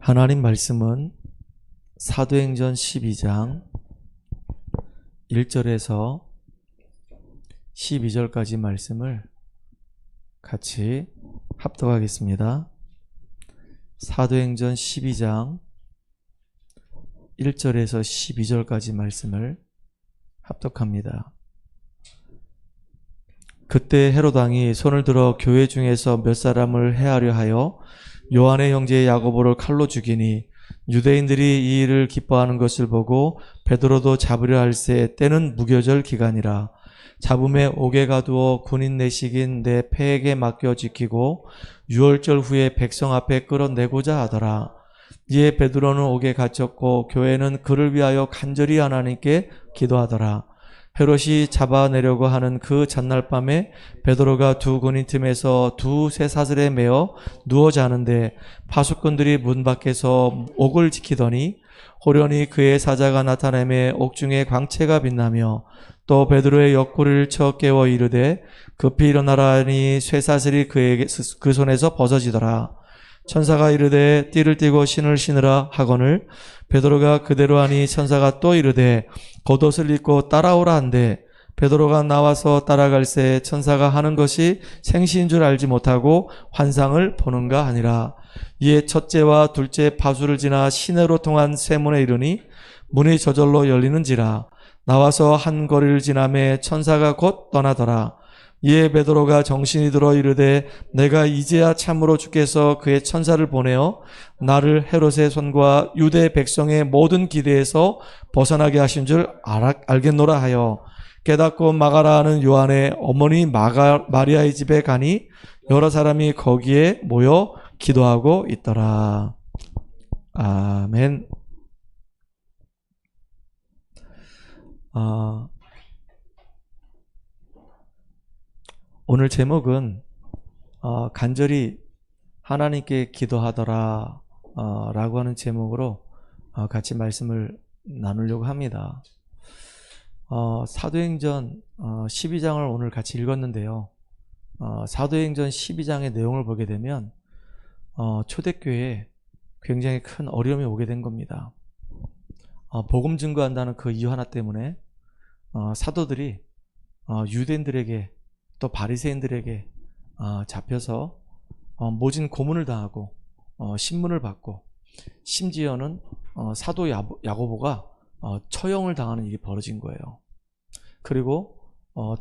하나님 말씀은 사도행전 12장 1절에서 12절까지 말씀을 같이 합독하겠습니다. 사도행전 12장 1절에서 12절까지 말씀을 합독합니다. 그때 헤롯 왕이 손을 들어 교회 중에서 몇 사람을 해하려 하여 요한의 형제 야고보를 칼로 죽이니 유대인들이 이 일을 기뻐하는 것을 보고 베드로도 잡으려 할새 때는 무교절 기간이라. 잡음에 옥에 가두어 군인 내식인 내 패에게 맡겨 지키고 유월절 후에 백성 앞에 끌어내고자 하더라. 이에 베드로는 옥에 갇혔고 교회는 그를 위하여 간절히 하나님께 기도하더라. 헤롯이 잡아내려고 하는 그 전날 밤에 베드로가 두 군인 틈에서 두 쇠사슬에 매어 누워 자는데 파수꾼들이 문 밖에서 옥을 지키더니 호련히 그의 사자가 나타내매 옥중에 광채가 빛나며 또 베드로의 옆구리를 쳐 깨워 이르되 급히 일어나라 하니 쇠사슬이 그 손에서 벗어지더라. 천사가 이르되 띠를 띠고 신을 신으라 하거늘 베드로가 그대로 하니 천사가 또 이르되 겉옷을 입고 따라오라 한데 베드로가 나와서 따라갈새 천사가 하는 것이 생시인 줄 알지 못하고 환상을 보는가 하니라. 이에 첫째와 둘째 파수를 지나 시내로 통한 쇠문에 이르니 문이 저절로 열리는지라. 나와서 한 거리를 지나매 천사가 곧 떠나더라. 이에 베드로가 정신이 들어 이르되 내가 이제야 참으로 주께서 그의 천사를 보내어 나를 헤롯의 손과 유대 백성의 모든 기대에서 벗어나게 하신 줄 알겠노라 하여 깨닫고 마가라 하는 요한의 어머니 마리아의 집에 가니 여러 사람이 거기에 모여 기도하고 있더라. 아멘. 오늘 제목은 간절히 하나님께 기도하더라 라고 하는 제목으로 같이 말씀을 나누려고 합니다. 사도행전 12장을 오늘 같이 읽었는데요. 사도행전 12장의 내용을 보게 되면 초대교회에 굉장히 큰 어려움이 오게 된 겁니다. 복음 증거한다는 그 이유 하나 때문에 사도들이 유대인들에게 또 바리새인들에게 잡혀서 모진 고문을 당하고 신문을 받고 심지어는 사도 야고보가 처형을 당하는 일이 벌어진 거예요. 그리고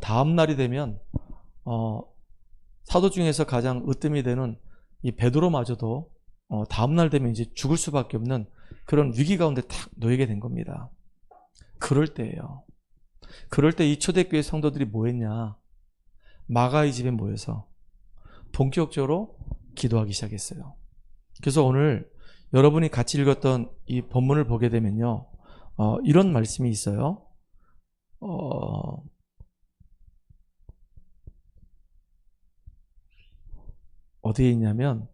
다음 날이 되면 사도 중에서 가장 으뜸이 되는 이 베드로마저도 다음 날 되면 이제 죽을 수밖에 없는 그런 위기 가운데 탁 놓이게 된 겁니다. 그럴 때예요. 그럴 때 이 초대교회 성도들이 뭐 했냐? 마가의 집에 모여서 본격적으로 기도하기 시작했어요. 그래서 오늘 여러분이 같이 읽었던 이 본문을 보게 되면요, 이런 말씀이 있어요. 어디에 있냐면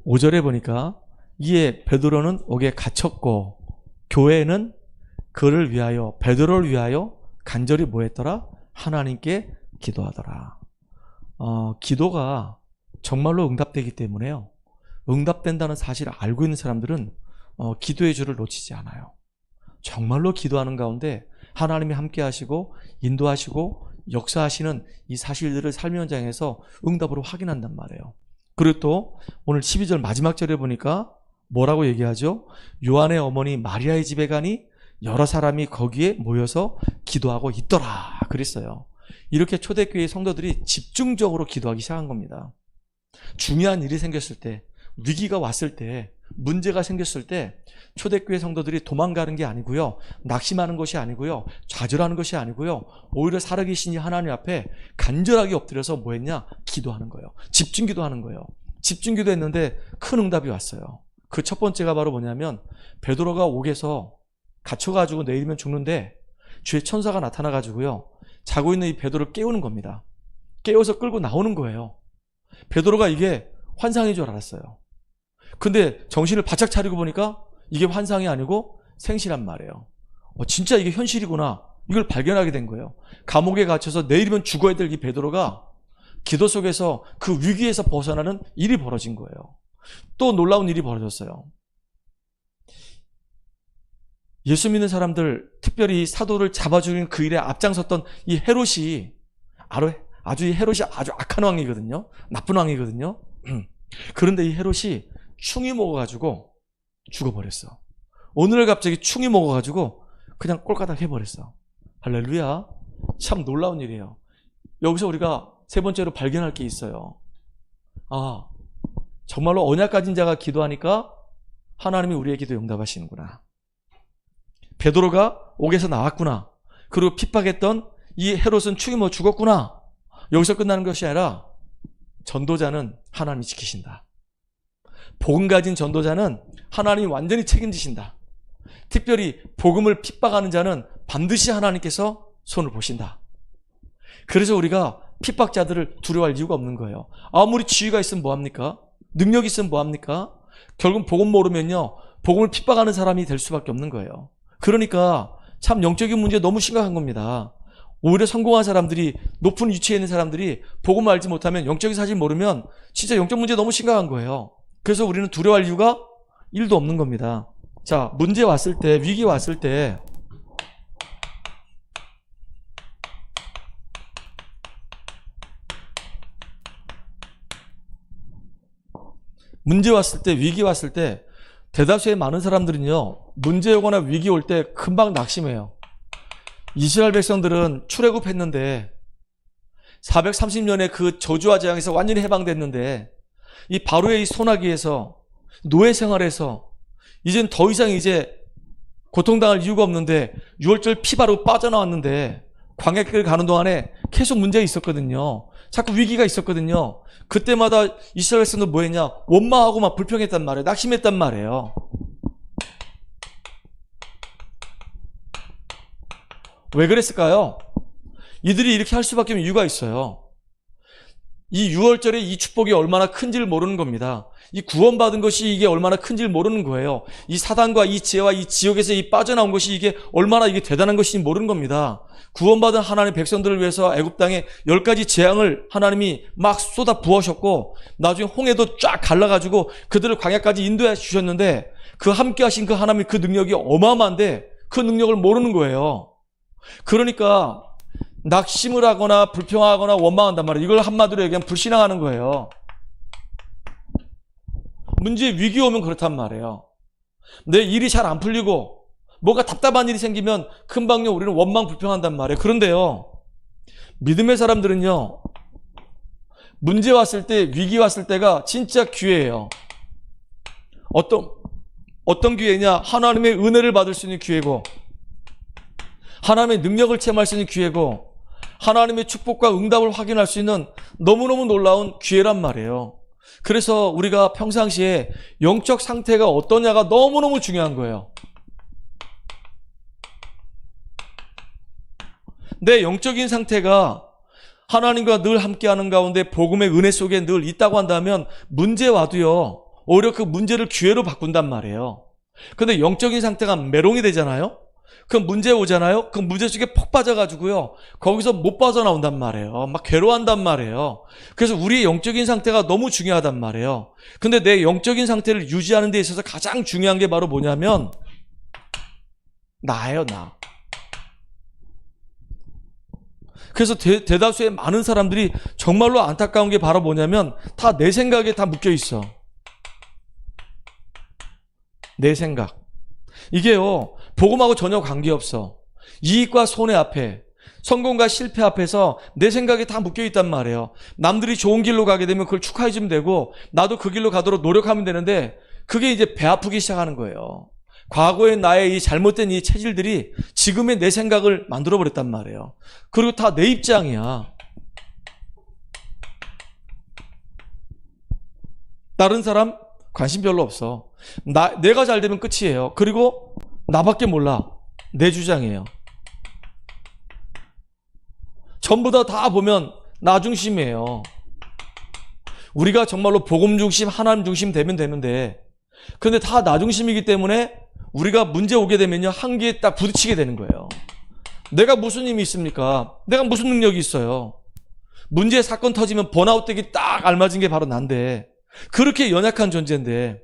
5절에 보니까 이에 베드로는 옥에 갇혔고 교회는 그를 위하여 베드로를 위하여 간절히 뭐 했더라? 하나님께 기도하더라. 기도가 정말로 응답되기 때문에요. 응답된다는 사실을 알고 있는 사람들은 기도의 줄을 놓치지 않아요. 정말로 기도하는 가운데 하나님이 함께 하시고 인도하시고 역사하시는 이 사실들을 삶의 현장에서 응답으로 확인한단 말이에요. 그리고 또 오늘 12절 마지막 절에 보니까 뭐라고 얘기하죠? 요한의 어머니 마리아의 집에 가니 여러 사람이 거기에 모여서 기도하고 있더라 그랬어요. 이렇게 초대교회 성도들이 집중적으로 기도하기 시작한 겁니다. 중요한 일이 생겼을 때, 위기가 왔을 때, 문제가 생겼을 때 초대교회 성도들이 도망가는 게 아니고요, 낙심하는 것이 아니고요, 좌절하는 것이 아니고요, 오히려 살아계신 하나님 앞에 간절하게 엎드려서 뭐 했냐? 기도하는 거예요. 집중기도하는 거예요. 집중기도했는데 큰 응답이 왔어요. 그 첫 번째가 바로 뭐냐면 베드로가 옥에서 갇혀가지고 내일이면 죽는데 주의 천사가 나타나가지고요, 자고 있는 이 베드로를 깨우는 겁니다. 깨워서 끌고 나오는 거예요. 베드로가 이게 환상인 줄 알았어요. 근데 정신을 바짝 차리고 보니까 이게 환상이 아니고 생시란 말이에요. 진짜 이게 현실이구나. 이걸 발견하게 된 거예요. 감옥에 갇혀서 내일이면 죽어야 될 이 베드로가 기도 속에서 그 위기에서 벗어나는 일이 벌어진 거예요. 또 놀라운 일이 벌어졌어요. 예수 믿는 사람들, 특별히 사도를 잡아주는 그 일에 앞장섰던 이 헤롯이 아주 악한 왕이거든요. 나쁜 왕이거든요. 그런데 이 헤롯이 충이 먹어가지고 죽어버렸어. 오늘 갑자기 충이 먹어가지고 그냥 꼴까닥 해버렸어. 할렐루야. 참 놀라운 일이에요. 여기서 우리가 세 번째로 발견할 게 있어요. 정말로 언약 가진 자가 기도하니까 하나님이 우리의 기도 응답하시는구나. 베드로가 옥에서 나왔구나. 그리고 핍박했던 이 헤롯은 충이 먹어 죽었구나. 여기서 끝나는 것이 아니라 전도자는 하나님이 지키신다. 복음 가진 전도자는 하나님이 완전히 책임지신다. 특별히 복음을 핍박하는 자는 반드시 하나님께서 손을 보신다. 그래서 우리가 핍박자들을 두려워할 이유가 없는 거예요. 아무리 지위가 있으면 뭐합니까? 능력이 있으면 뭐합니까? 결국 복음 모르면요, 복음을 핍박하는 사람이 될 수밖에 없는 거예요. 그러니까 참 영적인 문제 너무 심각한 겁니다. 오히려 성공한 사람들이, 높은 위치에 있는 사람들이 복음을 알지 못하면, 영적인 사실 모르면 진짜 영적 문제 너무 심각한 거예요. 그래서 우리는 두려워할 이유가 1도 없는 겁니다. 자, 문제 왔을 때, 위기 왔을 때 문제 왔을 때, 위기 왔을 때 대다수의 많은 사람들은요, 문제 오거나 위기 올 때 금방 낙심해요. 이스라엘 백성들은 출애굽했는데 430년의 그 저주와 재앙에서 완전히 해방됐는데 이 바로의 이 소나기에서, 노예 생활에서 이젠 더 이상 고통당할 이유가 없는데 6월절 피바로 빠져나왔는데 광야길을 가는 동안에 계속 문제가 있었거든요. 자꾸 위기가 있었거든요. 그때마다 이스라엘 백성들 뭐 했냐? 원망하고 막 불평했단 말이에요. 낙심했단 말이에요. 왜 그랬을까요? 이들이 이렇게 할 수밖에 없는 이유가 있어요. 이 6월절에 이 축복이 얼마나 큰지를 모르는 겁니다. 이 구원받은 것이 이게 얼마나 큰지를 모르는 거예요. 이 사단과 이 죄와 이 지옥에서 이 빠져나온 것이 이게 얼마나 이게 대단한 것인지 모르는 겁니다. 구원받은 하나님의 백성들을 위해서 애굽 땅에 10가지 재앙을 하나님이 막 쏟아 부으셨고, 나중에 홍해도 쫙 갈라가지고 그들을 광야까지 인도해 주셨는데, 그 함께 하신 그 하나님의 그 능력이 어마어마한데 그 능력을 모르는 거예요. 그러니까 낙심을 하거나 불평하거나 원망한단 말이에요. 이걸 한마디로 얘기하면 불신앙하는 거예요. 문제, 위기 오면 그렇단 말이에요. 내 일이 잘 안 풀리고 뭔가 답답한 일이 생기면 금방요 우리는 원망 불평한단 말이에요. 그런데요, 믿음의 사람들은요, 문제 왔을 때, 위기 왔을 때가 진짜 기회예요. 어떤 기회냐? 하나님의 은혜를 받을 수 있는 기회고, 하나님의 능력을 체험할 수 있는 기회고, 하나님의 축복과 응답을 확인할 수 있는 너무너무 놀라운 기회란 말이에요. 그래서 우리가 평상시에 영적 상태가 어떠냐가 너무너무 중요한 거예요. 내 영적인 상태가 하나님과 늘 함께하는 가운데 복음의 은혜 속에 늘 있다고 한다면 문제 와도요, 오히려 그 문제를 기회로 바꾼단 말이에요. 근데 영적인 상태가 메롱이 되잖아요. 그 문제 오잖아요. 그 문제 속에 푹 빠져가지고요, 거기서 못 빠져나온단 말이에요. 막 괴로워한단 말이에요. 그래서 우리의 영적인 상태가 너무 중요하단 말이에요. 근데 내 영적인 상태를 유지하는 데 있어서 가장 중요한 게 바로 뭐냐면 나예요, 나. 그래서 대다수의 많은 사람들이 정말로 안타까운 게 바로 뭐냐면 다 내 생각에 다 묶여 있어. 내 생각. 이게요, 복음하고 전혀 관계없어. 이익과 손해 앞에, 성공과 실패 앞에서 내 생각이 다 묶여있단 말이에요. 남들이 좋은 길로 가게 되면 그걸 축하해주면 되고, 나도 그 길로 가도록 노력하면 되는데, 그게 이제 배 아프기 시작하는 거예요. 과거의 나의 이 잘못된 이 체질들이 지금의 내 생각을 만들어버렸단 말이에요. 그리고 다 내 입장이야. 다른 사람 관심 별로 없어. 내가 잘 되면 끝이에요. 그리고 나밖에 몰라. 내 주장이에요. 전부 다 보면 나 중심이에요. 우리가 정말로 복음 중심, 하나님 중심 되면 되는데, 근데 다 나 중심이기 때문에 우리가 문제 오게 되면요, 한계에 딱 부딪히게 되는 거예요. 내가 무슨 힘이 있습니까? 내가 무슨 능력이 있어요? 문제 사건 터지면 번아웃 되기 딱 알맞은 게 바로 난데, 그렇게 연약한 존재인데,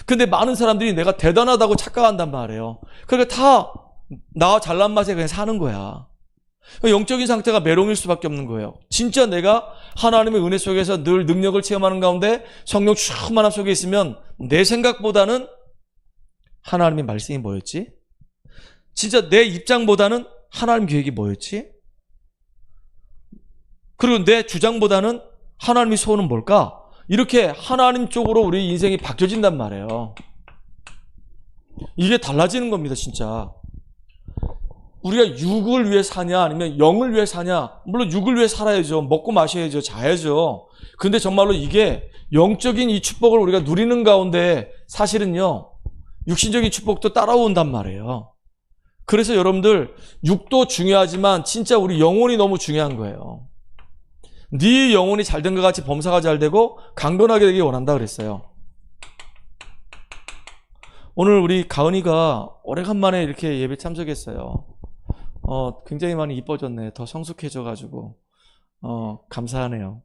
근데 많은 사람들이 내가 대단하다고 착각한단 말이에요. 그러니까 다 나와 잘난 맛에 그냥 사는 거야. 영적인 상태가 메롱일 수밖에 없는 거예요. 진짜 내가 하나님의 은혜 속에서 늘 능력을 체험하는 가운데 성령 충만함 속에 있으면 내 생각보다는 하나님의 말씀이 뭐였지? 진짜 내 입장보다는 하나님 계획이 뭐였지? 그리고 내 주장보다는 하나님의 소원은 뭘까? 이렇게 하나님 쪽으로 우리 인생이 바뀌어진단 말이에요. 이게 달라지는 겁니다, 진짜. 우리가 육을 위해 사냐 아니면 영을 위해 사냐. 물론 육을 위해 살아야죠. 먹고 마셔야죠. 자야죠. 근데 정말로 이게 영적인 이 축복을 우리가 누리는 가운데 사실은요, 육신적인 축복도 따라온단 말이에요. 그래서 여러분들 육도 중요하지만 진짜 우리 영혼이 너무 중요한 거예요. 네 영혼이 잘된 것 같이 범사가 잘되고 강건하게 되길 원한다 그랬어요. 오늘 우리 가은이가 오래간만에 이렇게 예배 참석했어요. 굉장히 많이 이뻐졌네. 더 성숙해져가지고 감사하네요.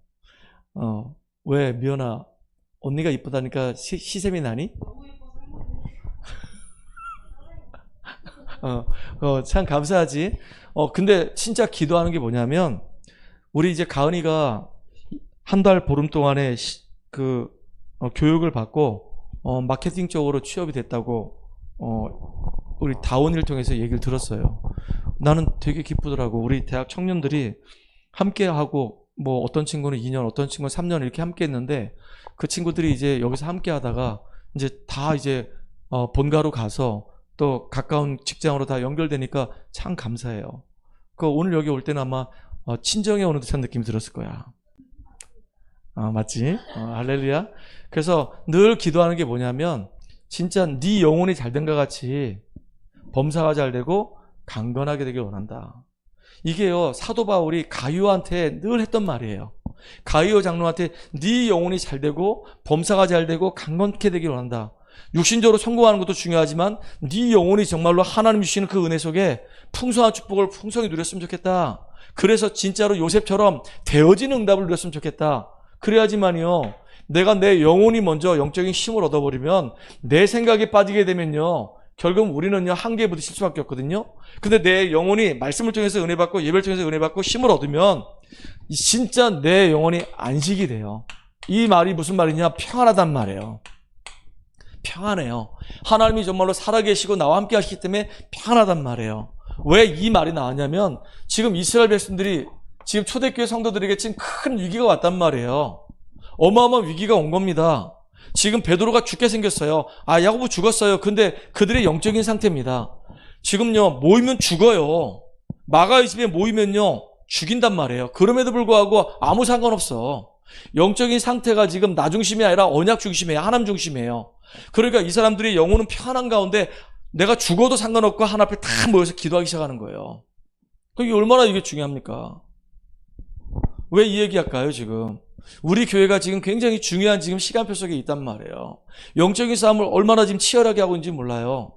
왜 미연아, 언니가 이쁘다니까 시샘이 나니? 참 감사하지. 근데 진짜 기도하는 게 뭐냐면, 우리 이제 가은이가 한 달 보름 동안에 교육을 받고 마케팅 쪽으로 취업이 됐다고 우리 다원을 통해서 얘기를 들었어요. 나는 되게 기쁘더라고. 우리 대학 청년들이 함께 하고, 뭐 어떤 친구는 2년, 어떤 친구는 3년 이렇게 함께 했는데, 그 친구들이 이제 여기서 함께 하다가 이제 다 이제 본가로 가서 또 가까운 직장으로 다 연결되니까 참 감사해요. 오늘 여기 올 때는 아마 친정에 오는 듯한 느낌이 들었을 거야. 맞지? 할렐루야. 그래서 늘 기도하는 게 뭐냐면, 진짜 네 영혼이 잘된 것 같이 범사가 잘되고 강건하게 되길 원한다. 이게요, 사도 바울이 가룟한테 늘 했던 말이에요. 가룟 장로한테 네 영혼이 잘되고 범사가 잘되고 강건케 되길 원한다. 육신적으로 성공하는 것도 중요하지만 네 영혼이 정말로 하나님 주시는 그 은혜 속에 풍성한 축복을 풍성히 누렸으면 좋겠다. 그래서 진짜로 요셉처럼 되어지는 응답을 누렸으면 좋겠다. 그래야지만요, 내가 내 영혼이 먼저 영적인 힘을 얻어버리면 내 생각에 빠지게 되면요, 결국 우리는요 한계에 부딪힐 수밖에 없거든요. 근데 내 영혼이 말씀을 통해서 은혜 받고 예배를 통해서 은혜 받고 힘을 얻으면 진짜 내 영혼이 안식이 돼요. 이 말이 무슨 말이냐? 평안하단 말이에요. 평안해요. 하나님이 정말로 살아계시고 나와 함께 하시기 때문에 평안하단 말이에요. 왜 이 말이 나왔냐면, 지금 이스라엘 백성들이 지금 초대교회 성도들에게 지금 큰 위기가 왔단 말이에요. 어마어마한 위기가 온 겁니다. 지금 베드로가 죽게 생겼어요. 야고보 죽었어요. 근데 그들의 영적인 상태입니다. 지금요, 모이면 죽어요. 마가의 집에 모이면요, 죽인단 말이에요. 그럼에도 불구하고 아무 상관없어. 영적인 상태가 지금 나 중심이 아니라 언약 중심이에요. 하나님 중심이에요. 그러니까 이 사람들이 영혼은 평안한 가운데 내가 죽어도 상관없고 하나 앞에 다 모여서 기도하기 시작하는 거예요. 그게 얼마나 이게 중요합니까? 왜 이 얘기할까요, 지금? 우리 교회가 지금 굉장히 중요한 지금 시간표 속에 있단 말이에요. 영적인 싸움을 얼마나 지금 치열하게 하고 있는지 몰라요.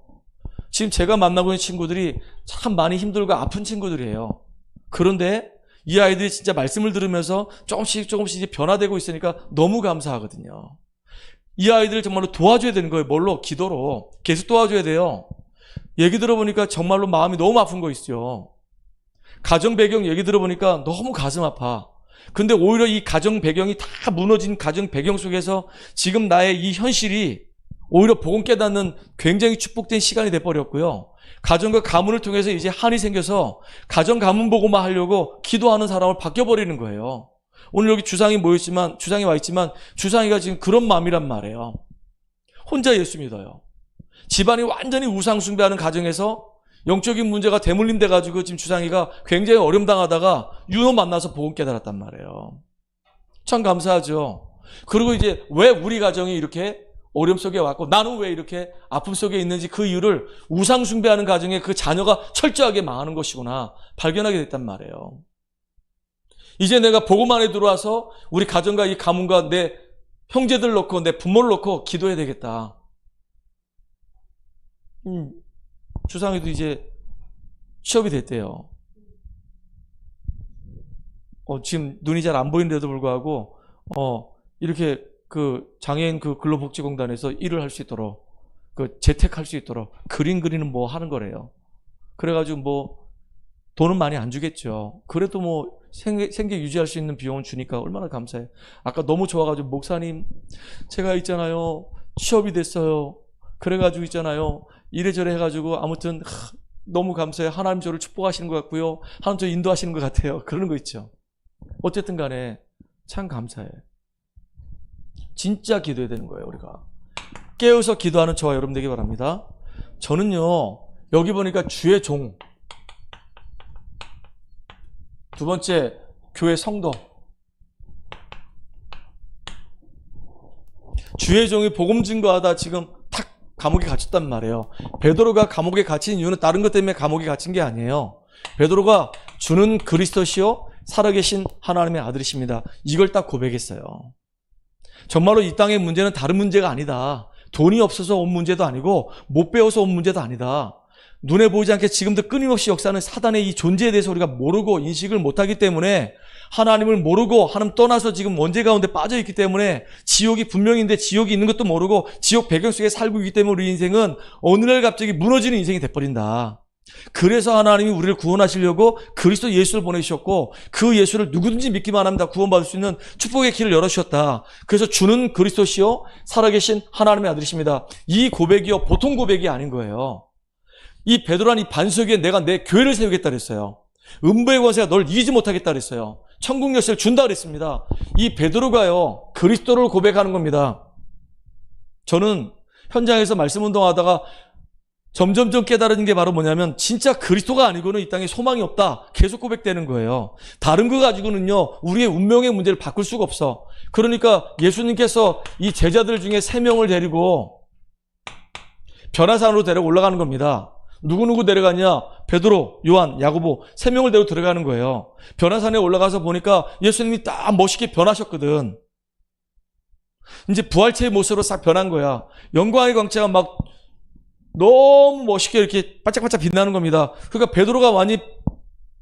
지금 제가 만나고 있는 친구들이 참 많이 힘들고 아픈 친구들이에요. 그런데 이 아이들이 진짜 말씀을 들으면서 조금씩 이제 변화되고 있으니까 너무 감사하거든요. 이 아이들을 정말로 도와줘야 되는 거예요. 뭘로? 기도로. 계속 도와줘야 돼요. 얘기 들어보니까 정말로 마음이 너무 아픈 거 있죠. 가정 배경 얘기 들어보니까 너무 가슴 아파. 근데 오히려 이 가정 배경이 다 무너진 가정 배경 속에서 지금 나의 이 현실이 오히려 복음 깨닫는 굉장히 축복된 시간이 돼버렸고요. 가정과 가문을 통해서 이제 한이 생겨서 가정 가문 보고만 하려고 기도하는 사람을 바뀌어버리는 거예요. 오늘 여기 주상이 모였지만, 주상이 와 있지만 주상이가 지금 그런 마음이란 말이에요. 혼자 예수 믿어요. 집안이 완전히 우상 숭배하는 가정에서 영적인 문제가 대물림 돼가지고 지금 주상이가 굉장히 어려움당하다가 윤호 만나서 복음 깨달았단 말이에요. 참 감사하죠. 그리고 이제 왜 우리 가정이 이렇게 어려움 속에 왔고 나는 왜 이렇게 아픔 속에 있는지 그 이유를 우상 숭배하는 가정에 그 자녀가 철저하게 망하는 것이구나 발견하게 됐단 말이에요. 이제 내가 복음 안에 들어와서 우리 가정과 이 가문과 내 형제들 놓고 내 부모를 놓고 기도해야 되겠다. 주상이도 이제 취업이 됐대요. 지금 눈이 잘 안 보이는데도 불구하고 이렇게 그 장애인 그 근로복지공단에서 일을 할 수 있도록 그 재택할 수 있도록 그림 그리는 뭐 하는 거래요. 그래가지고 뭐 돈은 많이 안 주겠죠. 그래도 뭐 생계 유지할 수 있는 비용은 주니까 얼마나 감사해요. 아까 너무 좋아가지고 목사님 제가 있잖아요 취업이 됐어요. 그래가지고 있잖아요 이래저래 해가지고 아무튼 너무 감사해요. 하나님 저를 축복하시는 것 같고요. 하나님 저 인도하시는 것 같아요. 그러는 거 있죠. 어쨌든 간에 참 감사해요. 진짜 기도해야 되는 거예요. 우리가 깨어서 기도하는 저와 여러분 되기 바랍니다. 저는요 여기 보니까 주의 종, 두 번째 교회 성도, 주의 종이 복음 증거하다 지금 탁 감옥에 갇혔단 말이에요. 베드로가 감옥에 갇힌 이유는 다른 것 때문에 감옥에 갇힌 게 아니에요. 베드로가 주는 그리스도시요 살아계신 하나님의 아들이십니다. 이걸 딱 고백했어요. 정말로 이 땅의 문제는 다른 문제가 아니다. 돈이 없어서 온 문제도 아니고 못 배워서 온 문제도 아니다. 눈에 보이지 않게 지금도 끊임없이 역사하는 사단의 이 존재에 대해서 우리가 모르고 인식을 못하기 때문에 하나님을 모르고 하나님 떠나서 지금 원죄 가운데 빠져있기 때문에 지옥이 분명인데 지옥이 있는 것도 모르고 지옥 배경 속에 살고 있기 때문에 우리 인생은 어느 날 갑자기 무너지는 인생이 돼버린다. 그래서 하나님이 우리를 구원하시려고 그리스도 예수를 보내주셨고 그 예수를 누구든지 믿기만 하면 다 구원받을 수 있는 축복의 길을 열어주셨다. 그래서 주는 그리스도시요 살아계신 하나님의 아들이십니다. 이 고백이요 보통 고백이 아닌 거예요. 이 베드로란 이 반석 위에 내가 내 교회를 세우겠다 그랬어요. 음부의 권세가 널 이기지 못하겠다 그랬어요. 천국 열쇠를 준다 그랬습니다. 이 베드로가요 그리스도를 고백하는 겁니다. 저는 현장에서 말씀 운동하다가 점점점 깨달은 게 바로 뭐냐면 진짜 그리스도가 아니고는 이 땅에 소망이 없다. 계속 고백되는 거예요. 다른 거 가지고는요 우리의 운명의 문제를 바꿀 수가 없어. 그러니까 예수님께서 이 제자들 중에 3명을 데리고 변화산으로 데리고 올라가는 겁니다. 누구누구 데려가냐? 베드로, 요한, 야고보 3명을 데리고 들어가는 거예요. 변화산에 올라가서 보니까 예수님이 딱 멋있게 변하셨거든. 이제 부활체의 모습으로 싹 변한 거야. 영광의 광채가 막 너무 멋있게 이렇게 반짝반짝 빛나는 겁니다. 그러니까 베드로가 많이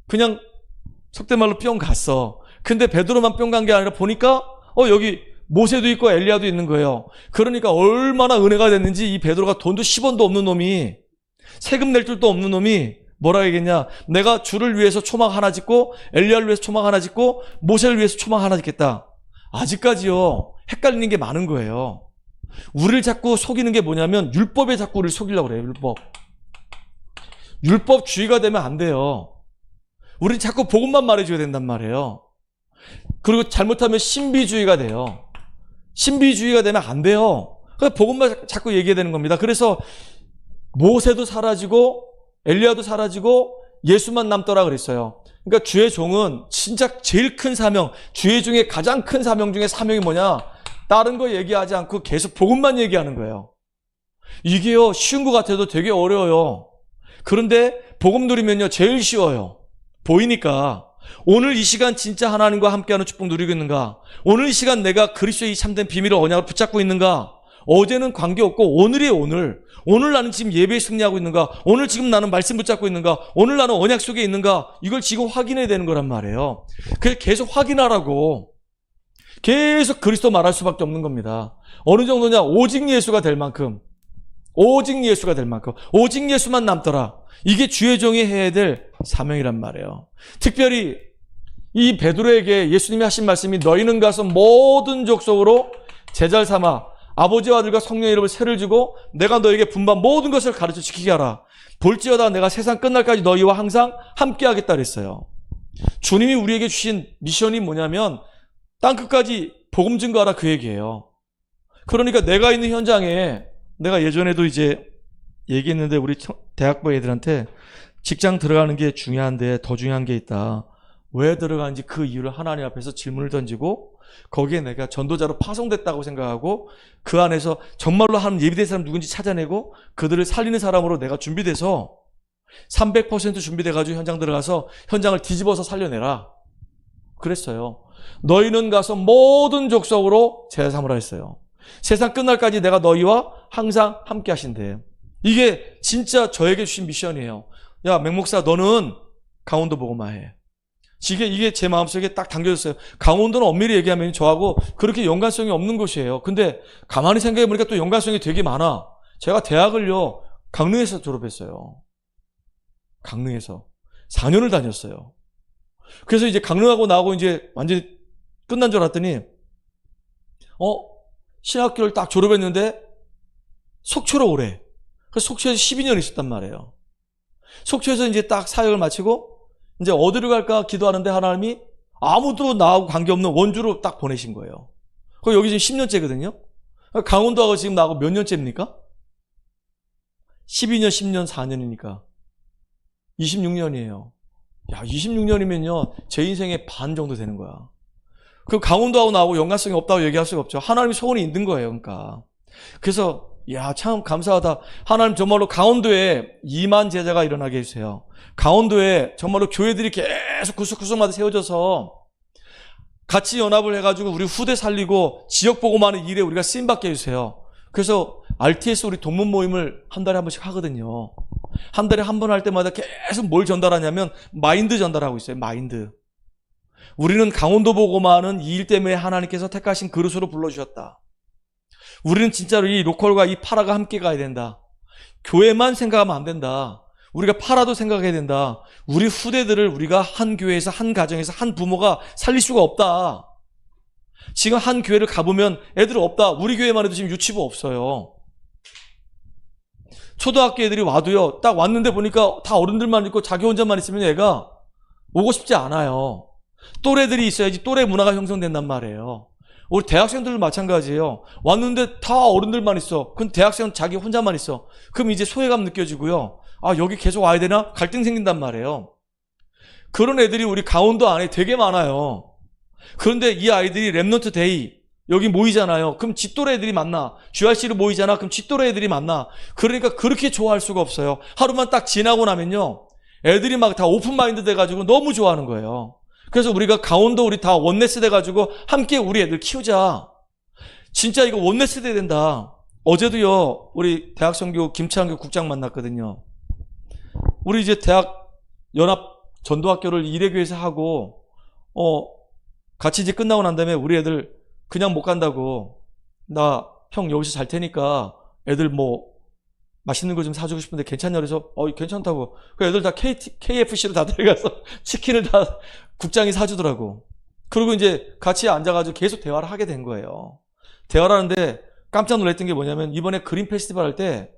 그냥 속된 말로 뿅 갔어. 근데 베드로만 뿅 간 게 아니라 보니까 여기 모세도 있고 엘리야도 있는 거예요. 그러니까 얼마나 은혜가 됐는지 이 베드로가 돈도 10원도 없는 놈이 세금 낼 줄도 없는 놈이 뭐라 하겠냐. 내가 주를 위해서 초막 하나 짓고 엘리야를 위해서 초막 하나 짓고 모세를 위해서 초막 하나 짓겠다. 아직까지요 헷갈리는 게 많은 거예요. 우리를 자꾸 속이는 게 뭐냐면 율법에 자꾸 우리를 속이려고 그래요. 율법주의가 되면 안 돼요. 우리는 자꾸 복음만 말해줘야 된단 말이에요. 그리고 잘못하면 신비주의가 돼요. 신비주의가 되면 안 돼요. 그래서 복음만 자꾸 얘기해야 되는 겁니다. 그래서 모세도 사라지고 엘리야도 사라지고 예수만 남더라 그랬어요. 그러니까 주의 종은 진짜 제일 큰 사명, 주의 중에 가장 큰 사명 중에 사명이 뭐냐? 다른 거 얘기하지 않고 계속 복음만 얘기하는 거예요. 이게요 쉬운 것 같아도 되게 어려워요. 그런데 복음 누리면요 제일 쉬워요. 보이니까. 오늘 이 시간 진짜 하나님과 함께하는 축복 누리고 있는가? 오늘 이 시간 내가 그리스도의 참된 비밀을 언약을 붙잡고 있는가? 어제는 관계없고 오늘이 오늘 나는 지금 예배에 승리하고 있는가? 오늘 지금 나는 말씀 붙잡고 있는가? 오늘 나는 언약 속에 있는가? 이걸 지금 확인해야 되는 거란 말이에요. 그래서 계속 확인하라고. 계속 그리스도 말할 수밖에 없는 겁니다. 어느 정도냐? 오직 예수가 될 만큼, 오직 예수가 될 만큼, 오직 예수만 남더라. 이게 주의 종이 해야 될 사명이란 말이에요. 특별히 이 베드로에게 예수님이 하신 말씀이 너희는 가서 모든 족속으로 제자를 삼아 아버지와 아들과 성령의 이름을 세를 주고 내가 너에게 분반 모든 것을 가르쳐 지키게 하라. 볼지어다 내가 세상 끝날까지 너희와 항상 함께 하겠다 그랬어요. 주님이 우리에게 주신 미션이 뭐냐면 땅끝까지 복음 증거하라 그 얘기예요. 그러니까 내가 있는 현장에 내가 예전에도 이제 얘기했는데 우리 대학부 애들한테 직장 들어가는 게 중요한데 더 중요한 게 있다. 왜 들어가는지 그 이유를 하나님 앞에서 질문을 던지고 거기에 내가 전도자로 파송됐다고 생각하고 그 안에서 정말로 하는 예비된 사람 누군지 찾아내고 그들을 살리는 사람으로 내가 준비돼서 300% 준비돼가지고 현장 들어가서 현장을 뒤집어서 살려내라. 그랬어요. 너희는 가서 모든 족속으로 제자 삼으라 했어요. 세상 끝날까지 내가 너희와 항상 함께 하신대. 이게 진짜 저에게 주신 미션이에요. 야, 맹목사 너는 강원도 복음화 해. 이게 제 마음속에 딱 담겨졌어요. 강원도는 엄밀히 얘기하면 저하고 그렇게 연관성이 없는 곳이에요. 근데 가만히 생각해보니까 또 연관성이 되게 많아. 제가 대학을요, 강릉에서 졸업했어요. 강릉에서. 4년을 다녔어요. 그래서 이제 강릉하고 나하고 이제 완전히 끝난 줄 알았더니, 신학교를 딱 졸업했는데, 속초로 오래. 그래서 속초에서 12년 있었단 말이에요. 속초에서 이제 딱 사역을 마치고, 이제 어디로 갈까 기도하는데 하나님이 아무도 나하고 관계없는 원주로 딱 보내신 거예요. 여기 지금 10년째거든요. 강원도하고 지금 나하고 몇 년째입니까? 12년, 10년, 4년이니까. 26년이에요. 야, 26년이면요, 제 인생의 반 정도 되는 거야. 그 강원도하고 나하고 연관성이 없다고 얘기할 수가 없죠. 하나님이 소원이 있는 거예요, 그러니까. 그래서, 야, 참 감사하다. 하나님 정말로 강원도에 2만 제자가 일어나게 해주세요. 강원도에 정말로 교회들이 계속 구석구석마다 세워져서 같이 연합을 해가지고 우리 후대 살리고 지역 보고만의 일에 우리가 쓰임받게 해주세요. 그래서 RTS 우리 동문 모임을 한 달에 한 번씩 하거든요. 한 달에 한 번 할 때마다 계속 뭘 전달하냐면 마인드 전달하고 있어요. 마인드. 우리는 강원도 보고만은 이 일 때문에 하나님께서 택하신 그릇으로 불러주셨다. 우리는 진짜로 이 로컬과 이 파라가 함께 가야 된다. 교회만 생각하면 안 된다. 우리가 파라도 생각해야 된다. 우리 후대들을 우리가 한 교회에서, 한 가정에서, 한 부모가 살릴 수가 없다. 지금 한 교회를 가보면 애들 없다. 우리 교회만 해도 지금 유치부 없어요. 초등학교 애들이 와도요, 딱 왔는데 보니까 다 어른들만 있고 자기 혼자만 있으면 애가 오고 싶지 않아요. 또래들이 있어야지 또래 문화가 형성된단 말이에요. 우리 대학생들도 마찬가지예요. 왔는데 다 어른들만 있어. 그럼 대학생은 자기 혼자만 있어. 그럼 이제 소외감 느껴지고요. 아, 여기 계속 와야 되나? 갈등 생긴단 말이에요. 그런 애들이 우리 강원도 안에 되게 많아요. 그런데 이 아이들이 랩넌트 데이 여기 모이잖아요. 그럼 쥐또래 애들이 만나. GRC로 모이잖아. 그럼 쥐또래 애들이 만나. 그러니까 그렇게 좋아할 수가 없어요. 하루만 딱 지나고 나면요, 애들이 막 다 오픈마인드 돼가지고 너무 좋아하는 거예요. 그래서 우리가 강원도 우리 다 원네스 돼가지고 함께 우리 애들 키우자. 진짜 이거 원네스 돼야 된다. 어제도요, 우리 대학선교 김창규 국장 만났거든요. 우리 이제 대학 연합 전도학교를 이래교에서 하고, 같이 이제 끝나고 난 다음에 우리 애들 그냥 못 간다고, 나 형 여기서 잘 테니까 애들 뭐 맛있는 거 좀 사주고 싶은데 괜찮냐 그래서 괜찮다고. 그 애들 다 KFC로 다 들어가서 치킨을 다 국장이 사주더라고. 그리고 이제 같이 앉아가지고 계속 대화를 하게 된 거예요. 대화를 하는데 깜짝 놀랐던 게 뭐냐면, 이번에 그린 페스티벌 할 때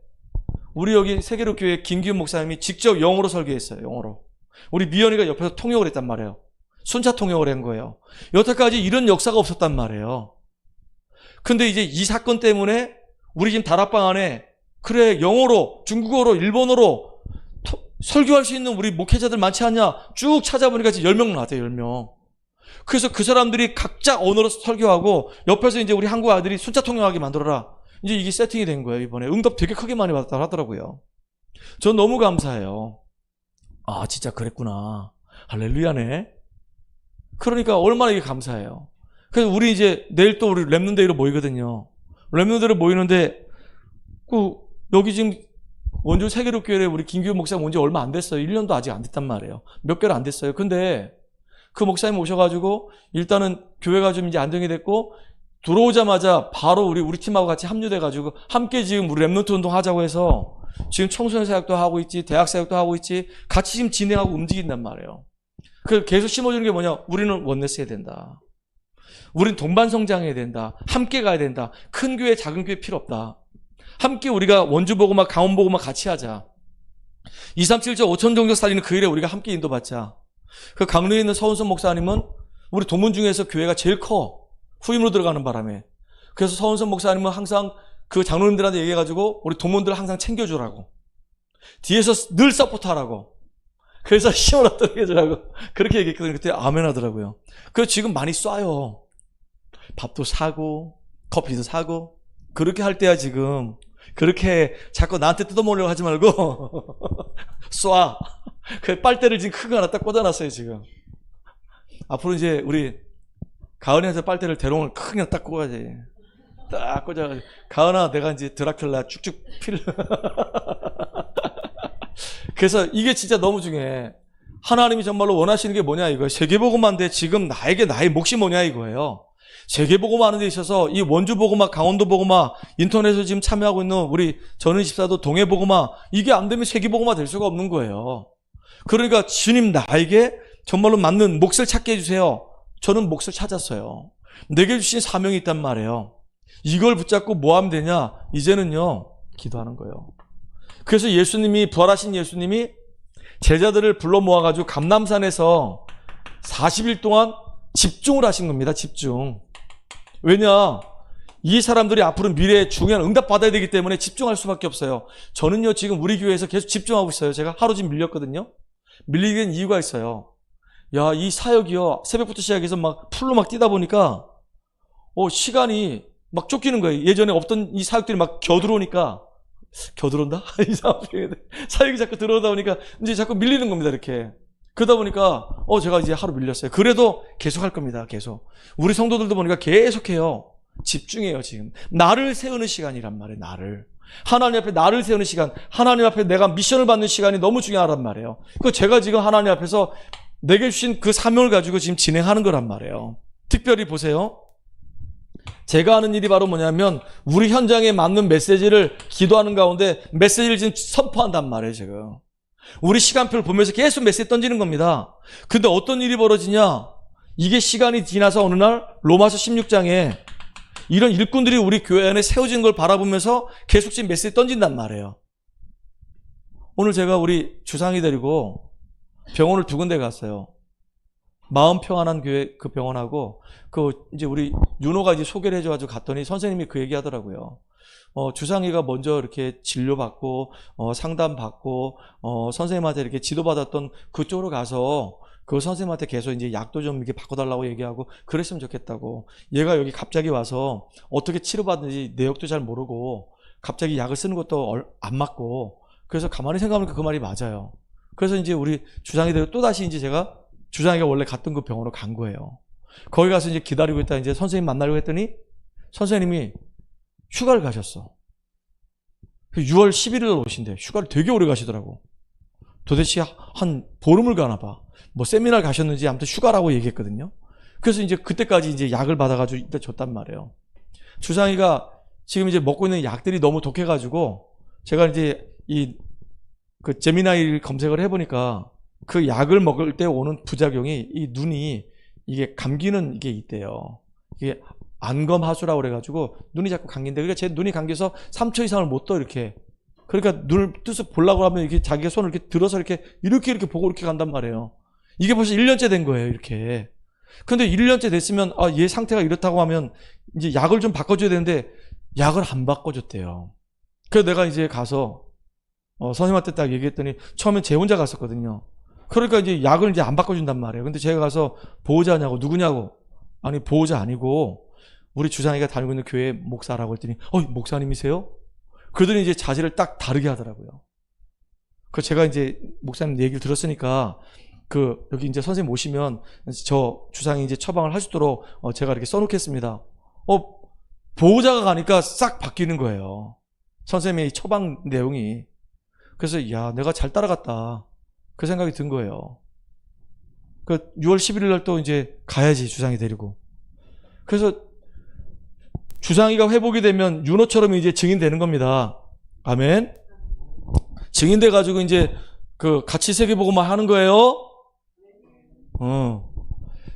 우리 여기 세계로교회 김기훈 목사님이 직접 영어로 설교했어요. 영어로. 우리 미연이가 옆에서 통역을 했단 말이에요. 순차 통역을 한 거예요. 여태까지 이런 역사가 없었단 말이에요. 근데 이제 이 사건 때문에 우리 지금 다락방 안에 그래 영어로, 중국어로, 일본어로 설교할 수 있는 우리 목회자들 많지 않냐? 쭉 찾아보니까 지금 10명 나왔대요. 10명. 그래서 그 사람들이 각자 언어로 설교하고 옆에서 이제 우리 한국 아들이 순차 통역하게 만들어라. 이제 이게 세팅이 된 거예요. 이번에 응답 되게 크게 많이 받았다 하더라고요. 전 너무 감사해요. 아, 진짜 그랬구나. 할렐루야네. 그러니까 얼마나 이게 감사해요. 그래서 우리 이제 내일 또 우리 랩넌데이로 모이거든요. 랩넌데이로 모이는데 여기 지금 원주 세계로교회에 우리 김규현 목사님 온 지 얼마 안 됐어요. 1년도 아직 안 됐단 말이에요. 몇 개월 안 됐어요. 근데 그 목사님 오셔가지고 일단은 교회가 좀 이제 안정이 됐고, 들어오자마자 바로 우리 팀하고 같이 합류돼가지고 함께 지금 우리 랩넌트 운동 하자고 해서 지금 청소년 사역도 하고 있지, 대학 사역도 하고 있지, 같이 지금 진행하고 움직인단 말이에요. 그 계속 심어주는 게 뭐냐? 우리는 원네스 해야 된다. 우리는 동반 성장해야 된다. 함께 가야 된다. 큰 교회, 작은 교회 필요 없다. 함께 우리가 원주 보고만, 강원 보고만 같이 하자. 237조 5천 종족 살리는 그 일에 우리가 함께 인도받자. 그 강릉에 있는 서은선 목사님은 우리 동문 중에서 교회가 제일 커. 후임으로 들어가는 바람에. 그래서 서은선 목사님은 항상 그 장로님들한테 얘기해가지고 우리 동문들 항상 챙겨주라고. 뒤에서 늘 서포트하라고. 그래서 시원하도록 해주라고. 그렇게 얘기했거든요. 그때 아멘 하더라고요. 그래서 지금 많이 쏴요. 밥도 사고, 커피도 사고. 그렇게 할 때야 지금. 그렇게 자꾸 나한테 뜯어먹으려고 하지 말고 쏴. 그 빨대를 지금 큰 거 하나 딱 꽂아놨어요 지금. 앞으로 이제 우리 가은이한테 빨대를 대롱을 크게 딱 꽂아야지. 딱 꽂아가지고, 가은아 내가 이제 드라큘라 쭉쭉 피를 그래서 이게 진짜 너무 중요해. 하나님이 정말로 원하시는 게 뭐냐 이거예요. 세계복음화인데 지금 나에게 나의 몫이 뭐냐 이거예요. 세계복음화 하는 데 있어서 이 원주복음화, 강원도복음화, 인터넷에서 지금 참여하고 있는 우리 전은 집사도 동해복음화, 이게 안 되면 세계복음화 될 수가 없는 거예요. 그러니까 주님 나에게 정말로 맞는 몫을 찾게 해주세요. 저는 몫을 찾았어요. 내게 주신 사명이 있단 말이에요. 이걸 붙잡고 뭐 하면 되냐? 이제는요, 기도하는 거예요. 그래서 예수님이, 부활하신 예수님이 제자들을 불러 모아가지고 감람산에서 40일 동안 집중을 하신 겁니다. 집중. 왜냐? 이 사람들이 앞으로 미래에 중요한 응답 받아야 되기 때문에 집중할 수밖에 없어요. 저는요, 지금 우리 교회에서 계속 집중하고 있어요. 제가 하루 지금 밀렸거든요. 밀리게 된 이유가 있어요. 야, 이 사역이요, 새벽부터 시작해서 막 풀로 막 뛰다 보니까, 시간이 막 쫓기는 거예요. 예전에 없던 이 사역들이 막 겨들어오니까, 겨들어온다? 이상한 표현이 사역이 자꾸 들어오다 보니까 이제 자꾸 밀리는 겁니다, 이렇게. 그러다 보니까, 제가 이제 하루 밀렸어요. 그래도 계속 할 겁니다, 계속. 우리 성도들도 보니까 계속해요. 집중해요, 지금. 나를 세우는 시간이란 말이에요, 나를. 하나님 앞에 나를 세우는 시간, 하나님 앞에 내가 미션을 받는 시간이 너무 중요하단 말이에요. 그 제가 지금 하나님 앞에서 내게 주신 그 사명을 가지고 지금 진행하는 거란 말이에요. 특별히 보세요. 제가 하는 일이 바로 뭐냐면 우리 현장에 맞는 메시지를 기도하는 가운데 메시지를 지금 선포한단 말이에요, 지금. 우리 시간표를 보면서 계속 메시지 던지는 겁니다. 근데 어떤 일이 벌어지냐? 이게 시간이 지나서 어느 날 로마서 16장에 이런 일꾼들이 우리 교회 안에 세워진 걸 바라보면서 계속 지금 메시지 던진단 말이에요. 오늘 제가 우리 주상이 데리고 병원을 2군데 갔어요. 마음 평안한 교회 그 병원하고 이제 우리 윤호가 이제 소개를 해줘가지고 갔더니 선생님이 그 얘기 하더라고요. 주상이가 먼저 이렇게 진료받고 상담받고 선생님한테 이렇게 지도받았던 그쪽으로 가서 그 선생님한테 계속 이제 약도 좀 이렇게 바꿔달라고 얘기하고 그랬으면 좋겠다고. 얘가 여기 갑자기 와서 어떻게 치료받는지 내역도 잘 모르고 갑자기 약을 쓰는 것도 안 맞고 그래서 가만히 생각하니까 그 말이 맞아요. 그래서 이제 우리 주상이대로 또다시 이제 제가 주상이가 원래 갔던 그 병원으로 간 거예요. 거기 가서 이제 기다리고 있다 이제 선생님 만나려고 했더니 선생님이 휴가를 가셨어. 6월 11일 오신대. 휴가를 되게 오래 가시더라고. 도대체 한 보름을 가나 봐. 뭐 세미나를 가셨는지 아무튼 휴가라고 얘기했거든요. 그래서 이제 그때까지 이제 약을 받아가지고 이따 줬단 말이에요. 주상이가 지금 이제 먹고 있는 약들이 너무 독해가지고 제가 이제 그 제미나이 검색을 해보니까 그 약을 먹을 때 오는 부작용이 이 눈이 이게 감기는 이게 있대요. 이게 안검하수라고 그래가지고 눈이 자꾸 감긴데 그러니까 제 눈이 감겨서 3초 이상을 못 떠 이렇게. 그러니까 눈을 뜨서 보려고 하면 이렇게 자기가 손을 이렇게 들어서 이렇게 보고 이렇게 간단 말이에요. 이게 벌써 1년째 된 거예요, 이렇게. 근데 1년째 됐으면 얘 상태가 이렇다고 하면 이제 약을 좀 바꿔줘야 되는데 약을 안 바꿔줬대요. 그래서 내가 이제 가서 선생님한테 딱 얘기했더니 처음엔 제 혼자 갔었거든요. 그러니까 이제 약을 이제 안 바꿔준단 말이에요. 근데 제가 가서 보호자냐고 누구냐고 아니 보호자 아니고 우리 주상이가 다니고 있는 교회 목사라고 했더니 목사님이세요? 그러더니 이제 자세를 딱 다르게 하더라고요. 그 제가 이제 목사님 얘기를 들었으니까 여기 이제 선생님 오시면 저 주상이 이제 처방을 할 수 있도록 제가 이렇게 써놓겠습니다. 보호자가 가니까 싹 바뀌는 거예요. 선생님의 처방 내용이. 그래서 야 내가 잘 따라갔다. 그 생각이 든 거예요. 6월 11일 날 또 이제 가야지 주상이 데리고. 그래서 주상이가 회복이 되면 윤호처럼 이제 증인되는 겁니다. 아멘. 증인돼 가지고 이제 같이 세계복음화 하는 거예요.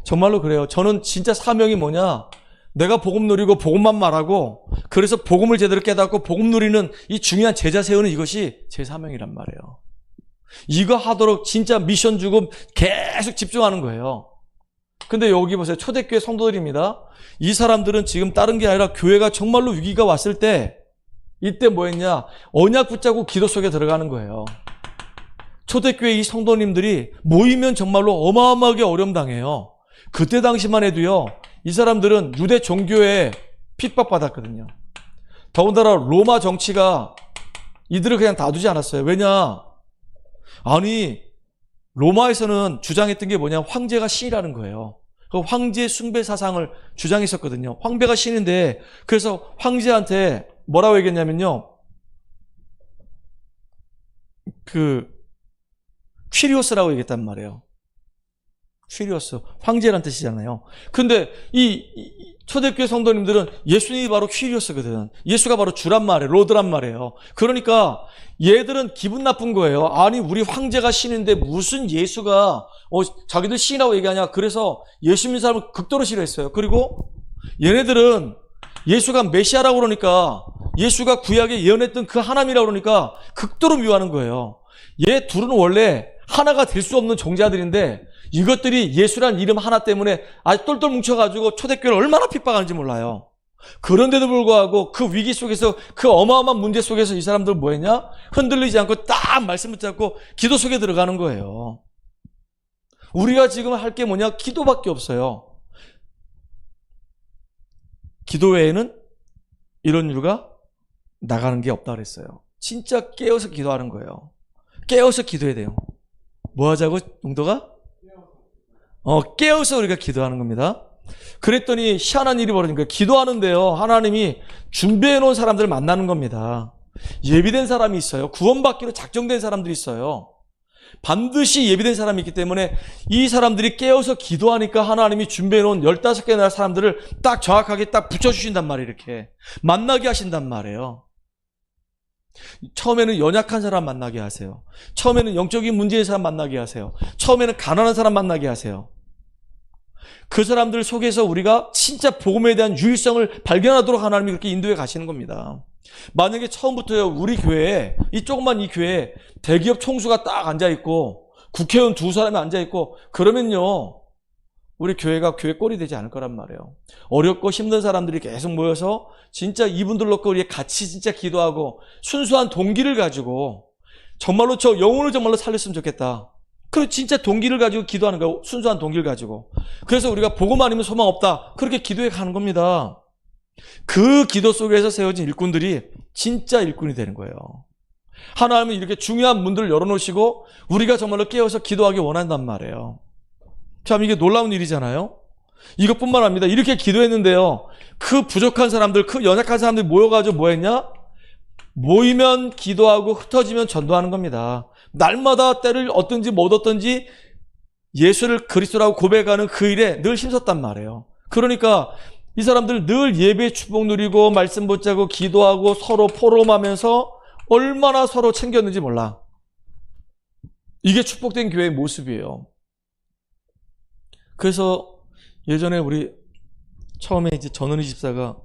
정말로 그래요. 저는 진짜 사명이 뭐냐? 내가 복음 누리고 복음만 말하고 그래서 복음을 제대로 깨닫고 복음 누리는 이 중요한 제자 세우는 이것이 제 사명이란 말이에요. 이거 하도록 진짜 미션 주고 계속 집중하는 거예요. 근데 여기 보세요. 초대교회 성도들입니다. 이 사람들은 지금 다른 게 아니라 교회가 정말로 위기가 왔을 때 이때 뭐 했냐? 언약 붙잡고 기도 속에 들어가는 거예요. 초대교회 이 성도님들이 모이면 정말로 어마어마하게 어려움 당해요. 그때 당시만 해도요. 이 사람들은 유대 종교에 핍박받았거든요. 더군다나 로마 정치가 이들을 그냥 놔두지 않았어요. 왜냐? 아니 로마에서는 주장했던 게 뭐냐? 황제가 신이라는 거예요. 그 황제 숭배 사상을 주장했었거든요. 황제가 신인데 그래서 황제한테 뭐라고 얘기했냐면요. 퀴리오스라고 얘기했단 말이에요. 퀴리오스, 황제란 뜻이잖아요. 근데 이 초대교회 성도님들은 예수님이 바로 퀴리오스거든. 예수가 바로 주란 말이에요. 로드란 말이에요. 그러니까 얘들은 기분 나쁜 거예요. 아니 우리 황제가 신인데 무슨 예수가 자기들 신이라고 얘기하냐. 그래서 예수 믿는 사람을 극도로 싫어했어요. 그리고 얘네들은 예수가 메시아라고 그러니까, 예수가 구약에 예언했던 그 하나님이라고 그러니까 극도로 미워하는 거예요. 얘 둘은 원래 하나가 될 수 없는 종자들인데 이것들이 예수란 이름 하나 때문에 아주 똘똘 뭉쳐가지고 초대교회를 얼마나 핍박하는지 몰라요. 그런데도 불구하고 그 위기 속에서, 그 어마어마한 문제 속에서 이 사람들 뭐 했냐? 흔들리지 않고 딱 말씀 붙잡고 기도 속에 들어가는 거예요. 우리가 지금 할 게 뭐냐? 기도밖에 없어요. 기도 외에는 이런 일과 나가는 게 없다 그랬어요. 진짜 깨어서 기도하는 거예요. 깨어서 기도해야 돼요. 뭐 하자고, 용도가? 깨어서 우리가 기도하는 겁니다. 그랬더니 희한한 일이 벌어진 거예요. 기도하는데요, 하나님이 준비해 놓은 사람들을 만나는 겁니다. 예비된 사람이 있어요. 구원받기로 작정된 사람들이 있어요. 반드시 예비된 사람이 있기 때문에 이 사람들이 깨어서 기도하니까 하나님이 준비해 놓은 15개 나라 사람들을 딱 정확하게 딱 붙여주신단 말이에요. 이렇게 만나게 하신단 말이에요. 처음에는 연약한 사람 만나게 하세요. 처음에는 영적인 문제의 사람 만나게 하세요. 처음에는 가난한 사람 만나게 하세요. 그 사람들 속에서 우리가 진짜 복음에 대한 유일성을 발견하도록 하나님이 그렇게 인도해 가시는 겁니다. 만약에 처음부터요, 우리 교회에, 이 조그만 이 교회에 대기업 총수가 딱 앉아있고 국회의원 2사람이 앉아있고 그러면요, 우리 교회가 교회 꼴이 되지 않을 거란 말이에요. 어렵고 힘든 사람들이 계속 모여서 진짜 이분들 놓고 우리 같이 진짜 기도하고 순수한 동기를 가지고 정말로 저 영혼을 정말로 살렸으면 좋겠다. 그 진짜 동기를 가지고 기도하는 거예요. 순수한 동기를 가지고. 그래서 우리가 복음 아니면 소망 없다, 그렇게 기도해 가는 겁니다. 그 기도 속에서 세워진 일꾼들이 진짜 일꾼이 되는 거예요. 하나님은 이렇게 중요한 문들을 열어놓으시고 우리가 정말로 깨어서 기도하기 원한단 말이에요. 참 이게 놀라운 일이잖아요. 이것뿐만 아닙니다. 이렇게 기도했는데요, 그 부족한 사람들, 그 연약한 사람들이 모여가지고 뭐 했냐? 모이면 기도하고 흩어지면 전도하는 겁니다. 날마다 때를 얻든지 못 얻든지 예수를 그리스도라고 고백하는 그 일에 늘 힘썼단 말이에요. 그러니까 이 사람들 늘 예배의 축복 누리고 말씀 붙잡고 기도하고 서로 포럼하면서 얼마나 서로 챙겼는지 몰라. 이게 축복된 교회의 모습이에요. 그래서 예전에 우리 처음에 이제 전은희 집사가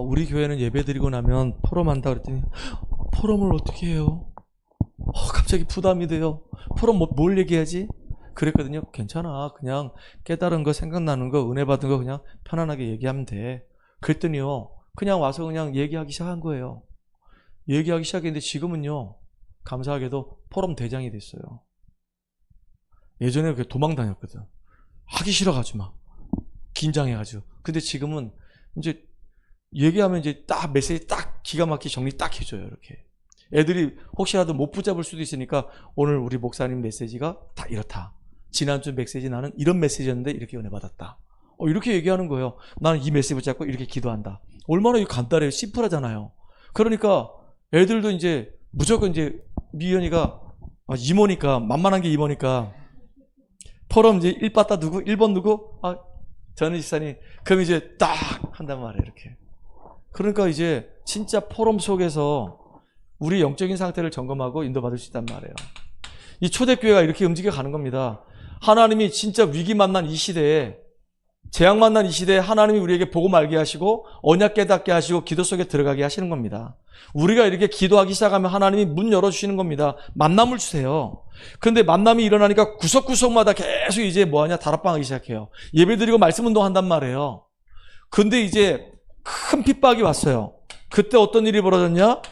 우리 교회는 예배 드리고 나면 포럼한다 그랬더니, 포럼을 어떻게 해요? 갑자기 부담이 돼요. 포럼 뭘 얘기하지? 그랬거든요. 괜찮아. 그냥 깨달은 거, 생각나는 거, 은혜 받은 거 그냥 편안하게 얘기하면 돼. 그랬더니요, 그냥 와서 그냥 얘기하기 시작한 거예요. 얘기하기 시작했는데 지금은요, 감사하게도 포럼 대장이 됐어요. 예전에 도망 다녔거든. 하기 싫어가지고 막 긴장해가지고. 근데 지금은 이제 얘기하면 이제 딱 메시지 딱 기가 막히게 정리 딱 해줘요. 이렇게 애들이 혹시라도 못 붙잡을 수도 있으니까, 오늘 우리 목사님 메시지가 다 이렇다, 지난주 메시지 나는 이런 메시지였는데 이렇게 은혜 받았다, 이렇게 얘기하는 거예요. 나는 이 메시지 붙잡고 이렇게 기도한다. 얼마나 이거 간단해요. 심플하잖아요. 그러니까 애들도 이제 무조건 이제 미연이가 이모니까, 만만한 게 이모니까 포럼 이제 1바따 누구, 1번 누구, 저는 집사님, 그럼 이제 딱 한단 말이에요. 이렇게. 그러니까 이제 진짜 포럼 속에서 우리 영적인 상태를 점검하고 인도받을 수 있단 말이에요. 이 초대교회가 이렇게 움직여 가는 겁니다. 하나님이 진짜 위기 만난 이 시대에, 재앙 만난 이 시대에 하나님이 우리에게 복음 알게 하시고 언약 깨닫게 하시고 기도 속에 들어가게 하시는 겁니다. 우리가 이렇게 기도하기 시작하면 하나님이 문 열어주시는 겁니다. 만남을 주세요. 근데 만남이 일어나니까 구석구석마다 계속 이제 뭐하냐, 다락방하기 시작해요. 예배드리고 말씀운동 한단 말이에요. 근데 이제 큰 핍박이 왔어요. 그때 어떤 일이 벌어졌냐?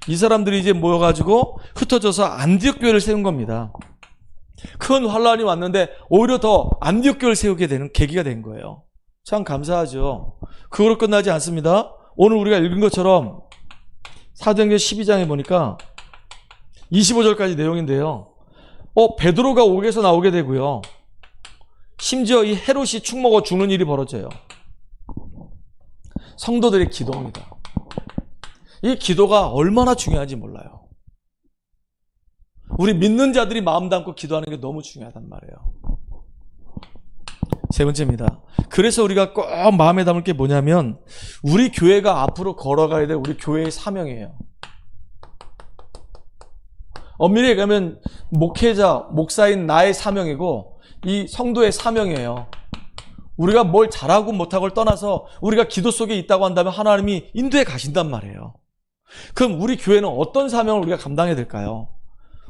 이 사람들이 이제 모여가지고 흩어져서 안디옥 교회를 세운 겁니다. 큰 환란이 왔는데 오히려 더 안디옥 교회를 세우게 되는 계기가 된 거예요. 참 감사하죠. 그거로 끝나지 않습니다. 오늘 우리가 읽은 것처럼 사도행전 12장에 보니까 25절까지 내용인데요, 베드로가 옥에서 나오게 되고요, 심지어 이 헤롯이 축 먹어 죽는 일이 벌어져요. 성도들의 기도입니다. 이 기도가 얼마나 중요한지 몰라요. 우리 믿는 자들이 마음 담고 기도하는 게 너무 중요하단 말이에요. 세 번째입니다. 그래서 우리가 꼭 마음에 담을 게 뭐냐면 우리 교회가 앞으로 걸어가야 될 우리 교회의 사명이에요. 엄밀히 가면 목회자, 목사인 나의 사명이고 이 성도의 사명이에요. 우리가 뭘 잘하고 못하고를 떠나서 우리가 기도 속에 있다고 한다면 하나님이 인도해 가신단 말이에요. 그럼 우리 교회는 어떤 사명을 우리가 감당해야 될까요?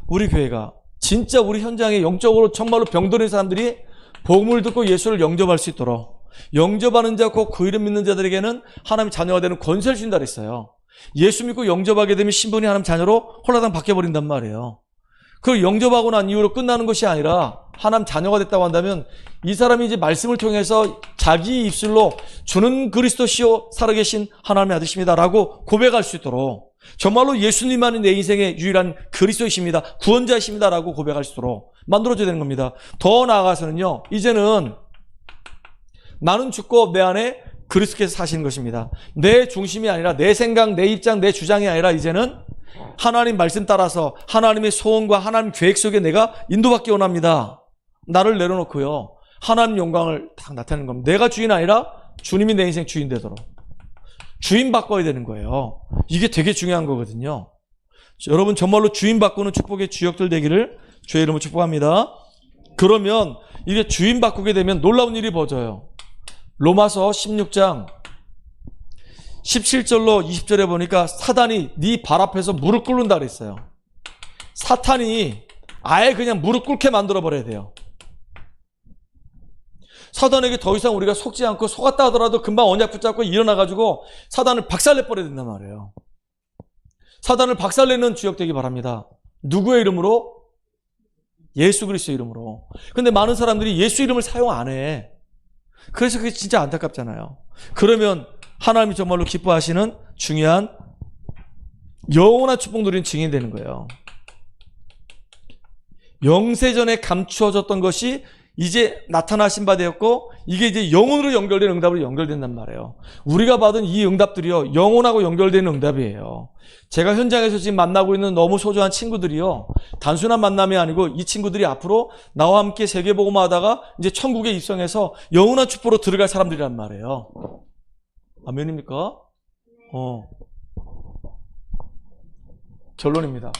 우리 교회가 진짜 우리 현장에 영적으로 정말로 병들은 사람들이 복음을 듣고 예수를 영접할 수 있도록, 영접하는 자고 그 이름 믿는 자들에게는 하나님의 자녀가 되는 권세를 준다 그랬어요. 예수 믿고 영접하게 되면 신분이 하나님 자녀로 홀라당 바뀌어버린단 말이에요. 그 영접하고 난 이후로 끝나는 것이 아니라 하나님 자녀가 됐다고 한다면 이 사람이 이제 말씀을 통해서 자기 입술로 주는 그리스도시요 살아계신 하나님의 아들이십니다라고 고백할 수 있도록, 정말로 예수님만이 내 인생의 유일한 그리스도이십니다, 구원자이십니다라고 고백할 수 있도록 만들어줘야 되는 겁니다. 더 나아가서는요, 이제는 나는 죽고 내 안에 그리스도께서 사시는 것입니다. 내 중심이 아니라 내 생각, 내 입장, 내 주장이 아니라 이제는 하나님 말씀 따라서 하나님의 소원과 하나님 계획 속에 내가 인도받기 원합니다. 나를 내려놓고요, 하나님 영광을 딱 나타내는 겁니다. 내가 주인 아니라 주님이 내 인생 주인 되도록 주인 바꿔야 되는 거예요. 이게 되게 중요한 거거든요. 여러분 정말로 주인 바꾸는 축복의 주역들 되기를 주의 이름으로 축복합니다. 그러면 이게 주인 바꾸게 되면 놀라운 일이 벌어져요. 로마서 16장 17절로 20절에 보니까 사단이 네 발 앞에서 무릎 꿇는다 그랬어요. 사탄이 아예 그냥 무릎 꿇게 만들어 버려야 돼요. 사단에게 더 이상 우리가 속지 않고 속았다 하더라도 금방 언약 붙잡고 일어나가지고 사단을 박살내버려야 된단 말이에요. 사단을 박살내는 주역 되기 바랍니다. 누구의 이름으로? 예수 그리스도의 이름으로. 근데 많은 사람들이 예수 이름을 사용 안 해. 그래서 그게 진짜 안타깝잖아요. 그러면 하나님이 정말로 기뻐하시는 중요한 영원한 축복 누리는 증인이 되는 거예요. 영세전에 감추어졌던 것이 이제 나타나신 바 되었고, 이게 이제 영혼으로 연결된 응답으로 연결된단 말이에요. 우리가 받은 이 응답들이요, 영혼하고 연결되는 응답이에요. 제가 현장에서 지금 만나고 있는 너무 소중한 친구들이요, 단순한 만남이 아니고 이 친구들이 앞으로 나와 함께 세계복음화 하다가 이제 천국에 입성해서 영원한 축복으로 들어갈 사람들이란 말이에요. 아멘입니까? 결론입니다.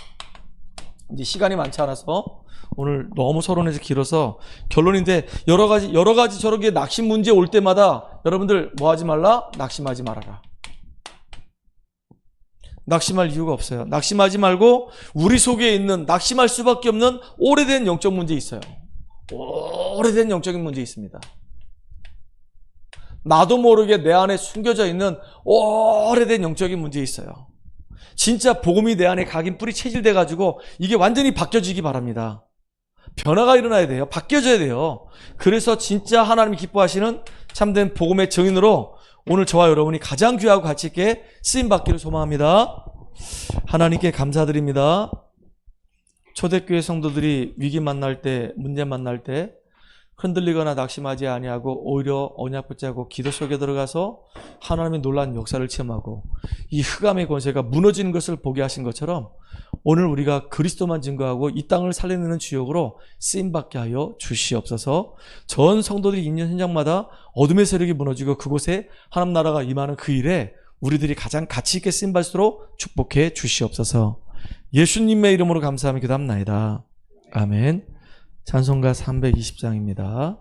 이제 시간이 많지 않아서 오늘 너무 서론에서 길어서 결론인데, 여러 가지 저렇게 낙심 문제 올 때마다 여러분들 뭐 하지 말라? 낙심하지 말아라. 낙심할 이유가 없어요. 낙심하지 말고 우리 속에 있는, 낙심할 수밖에 없는 오래된 영적 문제 있어요. 오래된 영적인 문제 있습니다. 나도 모르게 내 안에 숨겨져 있는 오래된 영적인 문제 있어요. 진짜 복음이 내 안에 각인 뿌리 체질돼 가지고 이게 완전히 바뀌어지기 바랍니다. 변화가 일어나야 돼요. 바뀌어져야 돼요. 그래서 진짜 하나님이 기뻐하시는 참된 복음의 증인으로 오늘 저와 여러분이 가장 귀하고 가치 있게 쓰임받기를 소망합니다. 하나님께 감사드립니다. 초대교회 성도들이 위기 만날 때, 문제 만날 때 흔들리거나 낙심하지 아니하고 오히려 언약 붙잡고 기도 속에 들어가서 하나님의 놀라운 역사를 체험하고 이 흑암의 권세가 무너지는 것을 보게 하신 것처럼 오늘 우리가 그리스도만 증거하고 이 땅을 살려내는 주역으로 쓰임받게 하여 주시옵소서. 전 성도들이 있는 현장마다 어둠의 세력이 무너지고 그곳에 하나님 나라가 임하는 그 일에 우리들이 가장 가치 있게 쓰임받도록 축복해 주시옵소서. 예수님의 이름으로 감사하며 기도합나이다. 아멘. 찬송가 320장입니다.